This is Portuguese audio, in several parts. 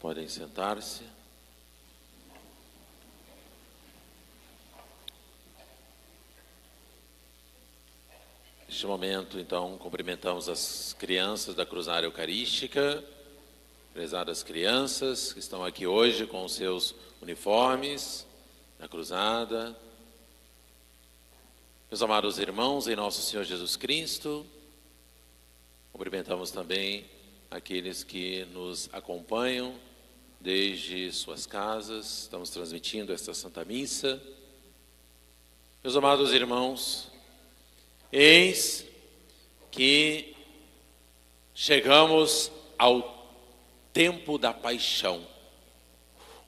Podem sentar-se. Neste momento, então, cumprimentamos as crianças da Cruzada Eucarística, prezadas crianças que estão aqui hoje com os seus uniformes da Cruzada. Meus amados irmãos, em nosso Senhor Jesus Cristo, cumprimentamos também aqueles que nos acompanham desde suas casas. Estamos transmitindo esta Santa Missa. Meus amados irmãos, eis que chegamos ao tempo da paixão,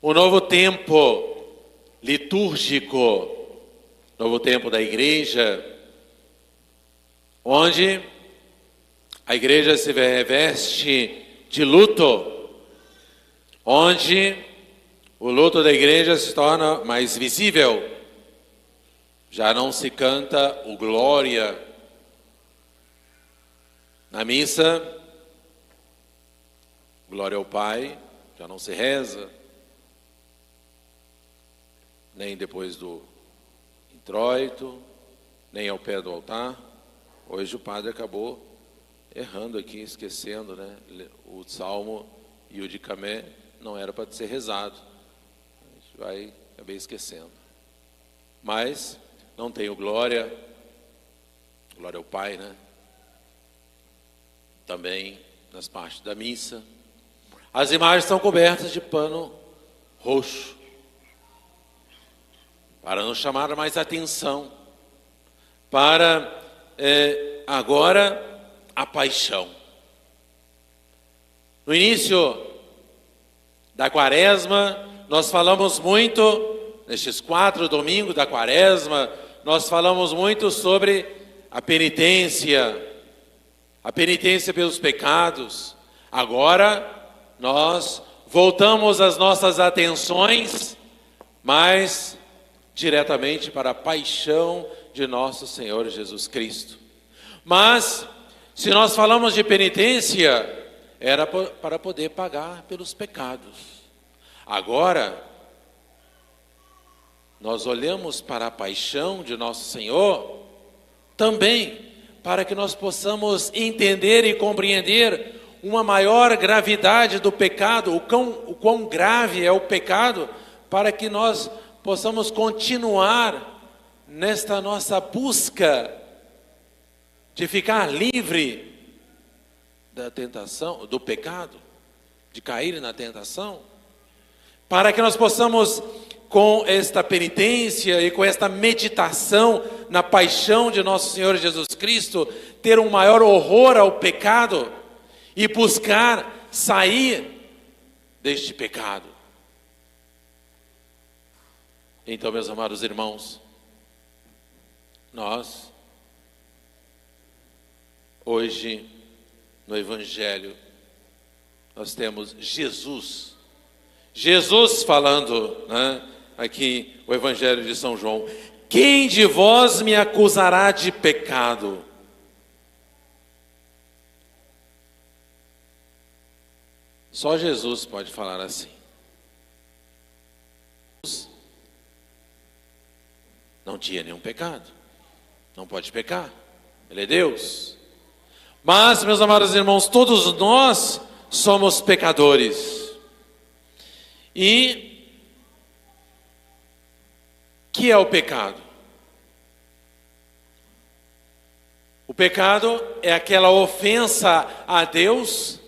o novo tempo litúrgico, novo tempo da igreja, onde a igreja se reveste de luto, onde o luto da igreja se torna mais visível. Já não se canta o Glória na missa, Glória ao Pai, já não se reza, nem depois do introito, nem ao pé do altar. Hoje o padre acabou errando aqui, esquecendo, né? O Salmo e o de Camé não era para ser rezado. A gente acabei esquecendo. Mas não tem o Glória ao Pai, né? Também nas partes da missa. As imagens estão cobertas de pano roxo, para nos chamar mais atenção, para agora a paixão. No início da Quaresma, nós falamos muito, nestes 4 domingos da Quaresma, nós falamos muito sobre a penitência pelos pecados. Agora, nós voltamos as nossas atenções mais diretamente para a paixão de nosso Senhor Jesus Cristo. Mas, se nós falamos de penitência, era para poder pagar pelos pecados. Agora, nós olhamos para a paixão de nosso Senhor também para que nós possamos entender e compreender uma maior gravidade do pecado, o quão grave é o pecado, para que nós possamos continuar nesta nossa busca de ficar livre da tentação, do pecado, de cair na tentação, para que nós possamos, com esta penitência e com esta meditação na paixão de nosso Senhor Jesus Cristo, ter um maior horror ao pecado e buscar sair deste pecado. Então, meus amados irmãos, nós, hoje, no Evangelho, nós temos Jesus falando, né? Aqui o Evangelho de São João: quem de vós me acusará de pecado? Só Jesus pode falar assim. Jesus não tinha nenhum pecado, não pode pecar, Ele é Deus. Mas, meus amados irmãos, todos nós somos pecadores. E que é o pecado? O pecado é aquela ofensa a Deus,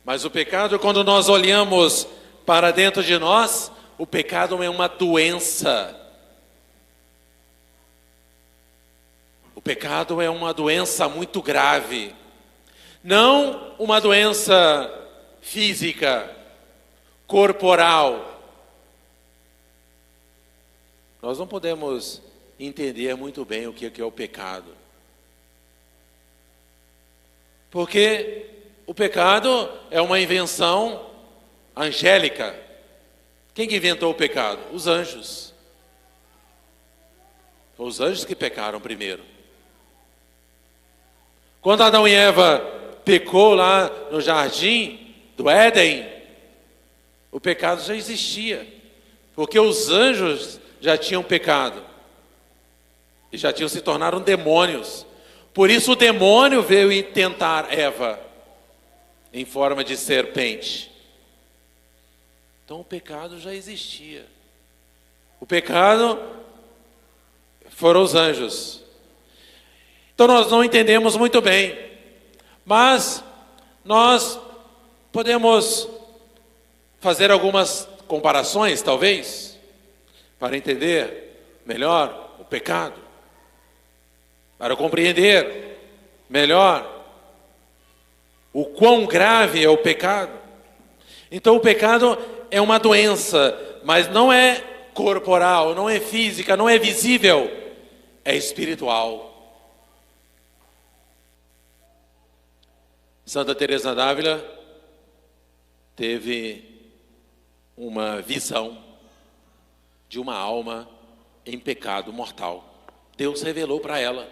mas o pecado, quando nós olhamos para dentro de nós, o pecado é uma doença. O pecado é uma doença muito grave. Não uma doença física, corporal. Nós não podemos entender muito bem o que é o pecado. Porque o pecado é uma invenção angélica. Quem que inventou o pecado? Os anjos. Foram os anjos que pecaram primeiro. Quando Adão e Eva pecou lá no jardim do Éden, O pecado já existia, porque os anjos já tinham pecado e já tinham se tornado demônios. Por isso o demônio veio tentar Eva em forma de serpente. Então o pecado já existia. O pecado foram os anjos. Então nós não entendemos muito bem, mas nós podemos fazer algumas comparações, talvez, para entender melhor o pecado, para compreender melhor o quão grave é o pecado. Então o pecado é uma doença, mas não é corporal, não é física, não é visível, é espiritual. Santa Teresa d'Ávila teve uma visão de uma alma em pecado mortal. Deus revelou para ela,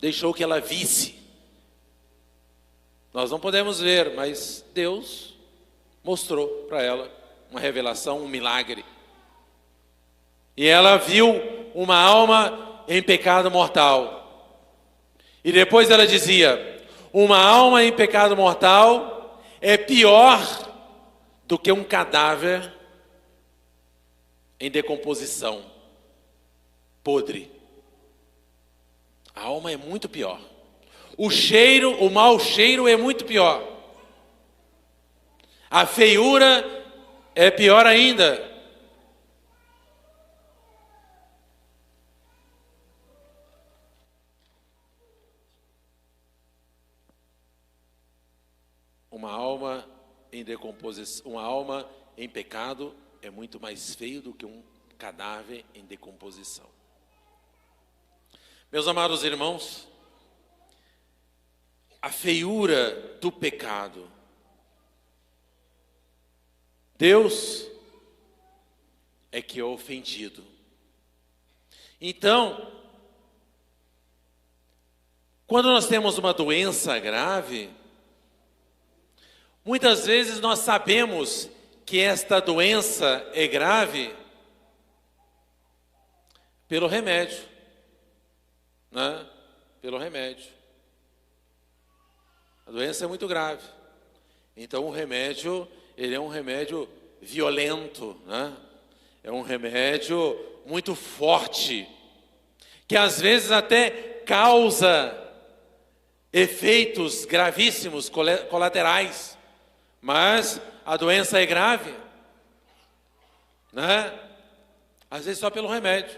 deixou que ela visse. Nós não podemos ver, mas Deus mostrou para ela uma revelação, um milagre. E ela viu uma alma em pecado mortal. E depois ela dizia: uma alma em pecado mortal é pior do que um cadáver em decomposição, podre. A alma é muito pior. O cheiro, o mau cheiro é muito pior. A feiura é pior ainda. Uma alma em decomposição, uma alma em pecado é muito mais feio do que um cadáver em decomposição. Meus amados irmãos, a feiura do pecado, Deus é que é ofendido. Então, quando nós temos uma doença grave, muitas vezes nós sabemos que esta doença é grave pelo remédio, né? Pelo remédio. A doença é muito grave. Então o remédio, ele é um remédio violento, né? É um remédio muito forte, que às vezes até causa efeitos gravíssimos, colaterais. Mas a doença é grave, né? Às vezes só pelo remédio.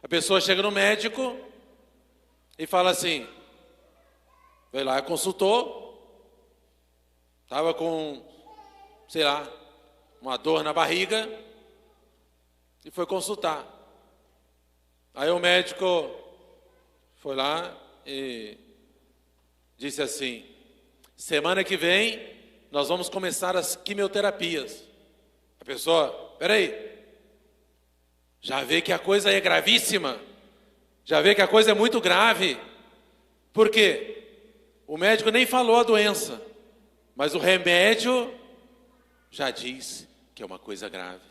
A pessoa chega no médico e fala assim, vai lá, consultou, estava com, sei lá, uma dor na barriga e foi consultar. Aí o médico foi lá e disse assim: semana que vem nós vamos começar as quimioterapias. A pessoa, peraí, já vê que a coisa é gravíssima, já vê que a coisa é muito grave. Por quê? O médico nem falou a doença, mas o remédio já diz que é uma coisa grave.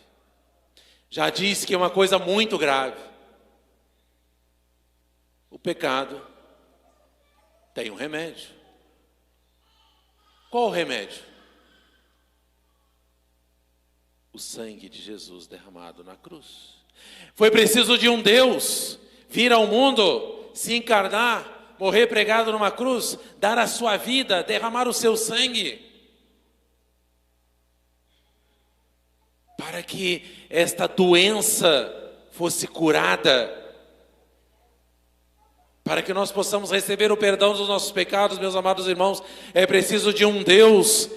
Já diz que é uma coisa muito grave. O pecado tem um remédio. Qual o remédio? O sangue de Jesus derramado na cruz. Foi preciso de um Deus vir ao mundo, se encarnar, morrer pregado numa cruz, dar a sua vida, derramar o seu sangue, para que esta doença fosse curada, para que nós possamos receber o perdão dos nossos pecados. Meus amados irmãos, é preciso de um Deus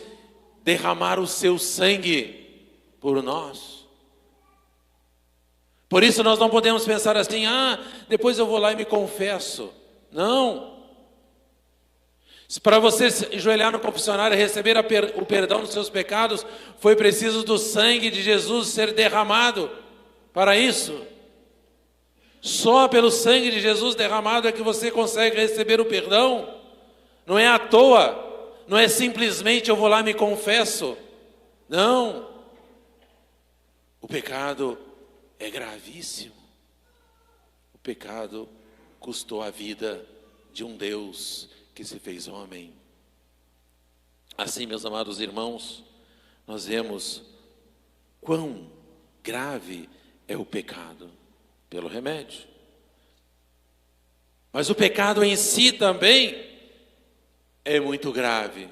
derramar o seu sangue por nós. Por isso nós não podemos pensar assim, depois eu vou lá e me confesso. Não. Para você ajoelhar no confessionário e receber o perdão dos seus pecados, foi preciso do sangue de Jesus ser derramado para isso. Só pelo sangue de Jesus derramado é que você consegue receber o perdão. Não é à toa, não é simplesmente eu vou lá e me confesso. Não. O pecado é gravíssimo. O pecado custou a vida de um Deus que se fez homem. Assim, meus amados irmãos, nós vemos quão grave é o pecado pelo remédio. Mas o pecado em si também é muito grave.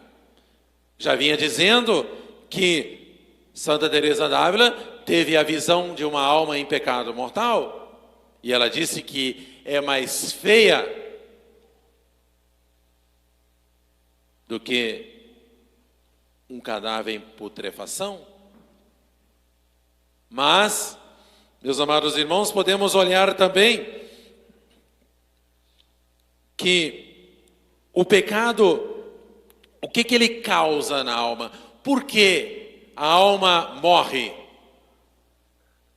Já vinha dizendo que Santa Teresa d'Ávila teve a visão de uma alma em pecado mortal, e ela disse que é mais feia do que um cadáver em putrefação. Mas, meus amados irmãos, podemos olhar também que o pecado, o que ele causa na alma? Por que a alma morre?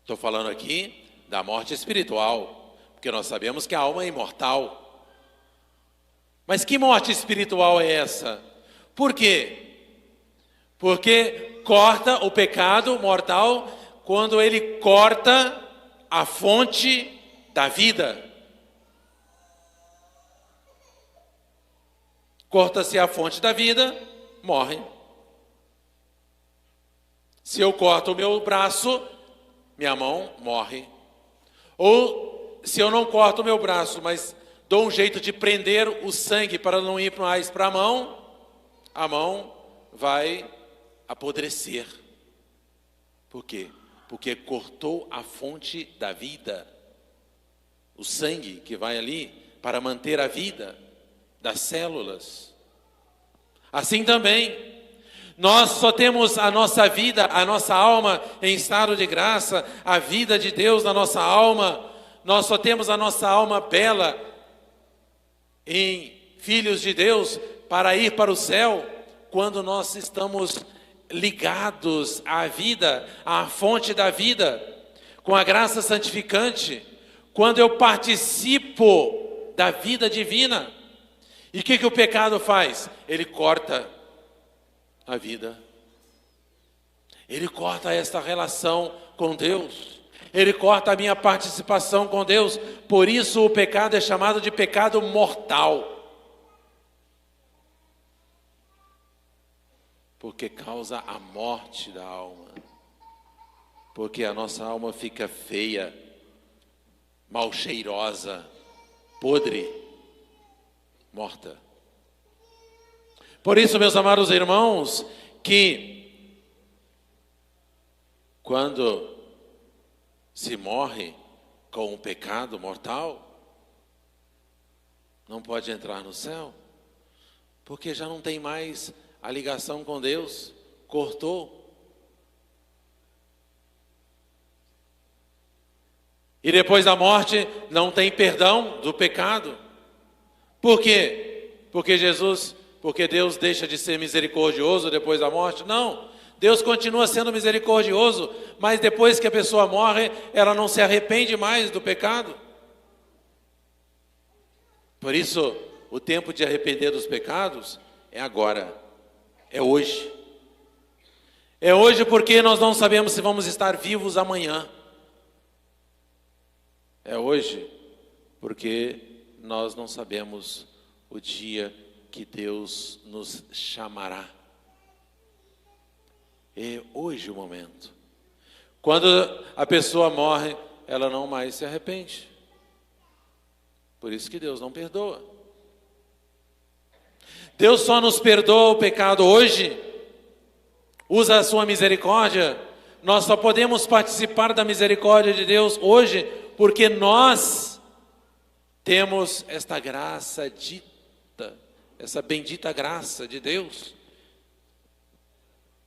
Estou falando aqui da morte espiritual, porque nós sabemos que a alma é imortal. Mas que morte espiritual é essa? Por quê? Porque corta o pecado mortal quando ele corta a fonte da vida. Corta-se a fonte da vida, morre. Se eu corto o meu braço, minha mão morre. Ou se eu não corto o meu braço, mas dou um jeito de prender o sangue para não ir mais para a mão vai apodrecer. Por quê? Porque cortou a fonte da vida. O sangue que vai ali para manter a vida das células. Assim também, nós só temos a nossa vida, a nossa alma em estado de graça, a vida de Deus na nossa alma, nós só temos a nossa alma bela em filhos de Deus para ir para o céu, quando nós estamos ligados à vida, à fonte da vida, com a graça santificante, quando eu participo da vida divina. E o que o pecado faz? Ele corta a vida. Ele corta esta relação com Deus. Ele corta a minha participação com Deus. Por isso o pecado é chamado de pecado mortal. Porque causa a morte da alma. Porque a nossa alma fica feia, mal cheirosa, podre, morta. Por isso, meus amados irmãos, que quando se morre com um pecado mortal, não pode entrar no céu, porque já não tem mais a ligação com Deus, cortou. E depois da morte não tem perdão do pecado. Por quê? Porque Deus deixa de ser misericordioso depois da morte? Não. Deus continua sendo misericordioso, mas depois que a pessoa morre, ela não se arrepende mais do pecado. Por isso, o tempo de arrepender dos pecados é agora, é hoje. É hoje porque nós não sabemos se vamos estar vivos amanhã. É hoje porque nós não sabemos o dia que Deus nos chamará. É hoje o momento. Quando a pessoa morre, ela não mais se arrepende. Por isso que Deus não perdoa. Deus só nos perdoa o pecado hoje, usa a sua misericórdia. Nós só podemos participar da misericórdia de Deus hoje, porque nós temos esta graça dita, essa bendita graça de Deus,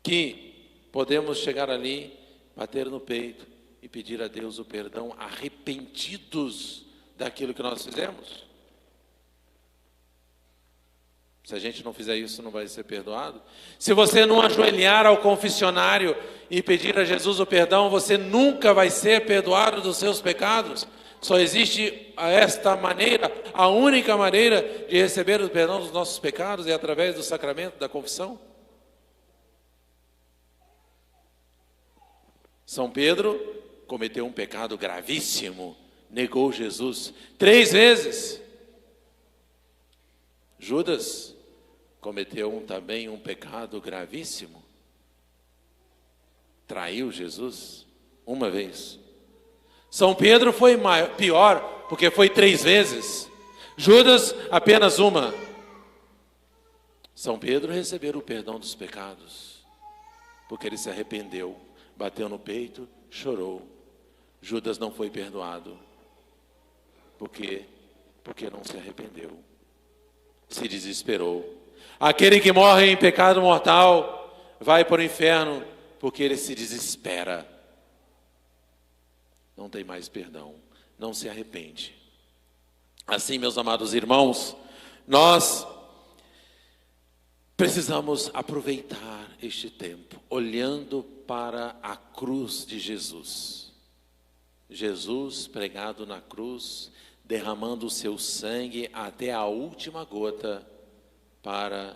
que podemos chegar ali, bater no peito e pedir a Deus o perdão, arrependidos daquilo que nós fizemos. Se a gente não fizer isso, não vai ser perdoado. Se você não ajoelhar ao confessionário e pedir a Jesus o perdão, você nunca vai ser perdoado dos seus pecados. Só existe esta maneira, a única maneira de receber o perdão dos nossos pecados é através do sacramento da confissão. São Pedro cometeu um pecado gravíssimo, negou Jesus 3 vezes. Judas cometeu também um pecado gravíssimo, traiu Jesus 1 vez. São Pedro foi pior, porque foi 3 vezes. Judas apenas 1. São Pedro recebeu o perdão dos pecados, porque ele se arrependeu, bateu no peito, chorou. Judas não foi perdoado. Por quê? Porque não se arrependeu, se desesperou. Aquele que morre em pecado mortal vai para o inferno, porque ele se desespera. Não tem mais perdão, não se arrepende. Assim, meus amados irmãos, nós precisamos aproveitar este tempo, olhando para a cruz de Jesus. Jesus pregado na cruz, derramando o seu sangue até a última gota para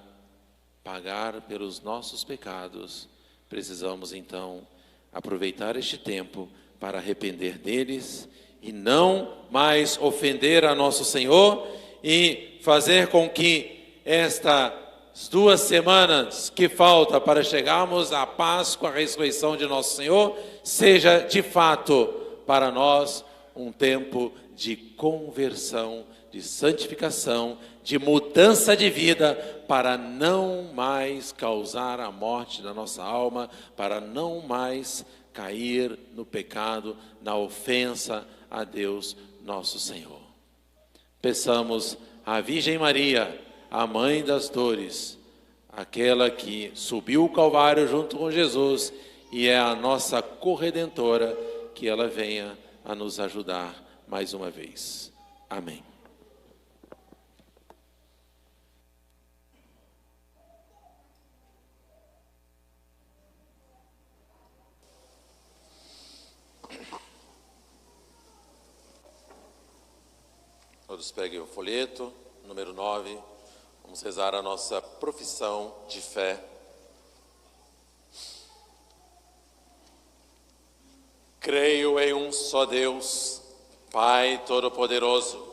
pagar pelos nossos pecados. Precisamos então aproveitar este tempo para arrepender deles e não mais ofender a nosso Senhor, e fazer com que estas 2 semanas que falta para chegarmos à Páscoa, à ressurreição de nosso Senhor, seja de fato para nós um tempo de conversão, de santificação, de mudança de vida, para não mais causar a morte da nossa alma, para não mais cair no pecado, na ofensa a Deus nosso Senhor. Peçamos à Virgem Maria, a Mãe das Dores, aquela que subiu o Calvário junto com Jesus e é a nossa corredentora, que ela venha a nos ajudar mais uma vez. Amém. Todos peguem o folheto, número 9. Vamos rezar a nossa profissão de fé. Creio em um só Deus, Pai Todo-Poderoso,